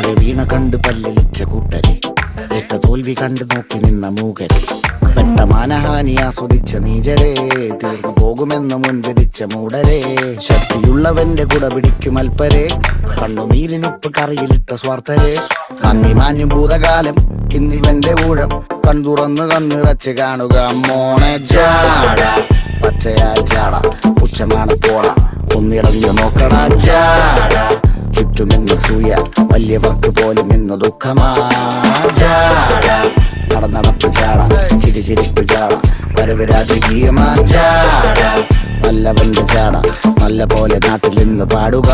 ഒരു വീണ കണ്ട് പല്ലിളിച്ച കൂട്ടരെ, ഏറ്റ തോൽവി കണ്ട് നോക്കി നിന്ന മൂകരെ, പെട്ട മാനഹാനി ആസ്വദിച്ച നീചരെ, തീർന്നു പോകുമെന്ന് മുൻവിധിച്ച മൂടരെ, ശക്തിയുള്ളവന്റെ കുട പിടിക്കും അൽപ്പരെ, കണ്ണുനീരിനൊപ്പ് കറിയിലിട്ട സ്വാർത്ഥരെ, നന്ദി മാഞ്ഞു ഭൂതകാലം ഇന്നിവന്റെ ഊഴം, കൺതുറന്ന് കണ്ണിറച്ച് കാണുക മോണെ ജാട, പച്ചയാ ജാട പുച്ഛമാണ് പോട, ഒന്നിടഞ്ഞു നോക്കണ ജാട, ചുറ്റുമെന്ന് സൂയ വലിയവർക്ക് പോലും ഇന്ന് ദുഃഖമാ ജാട, നടപ്പ് ചാട ചിരിച്ചിരിപ്പ് ചാട, വരവ് രാജകീയമാ ജാട, നല്ലവന്റെ ചാട നല്ല പോലെ നാട്ടിൽ നിന്ന് പാടുക.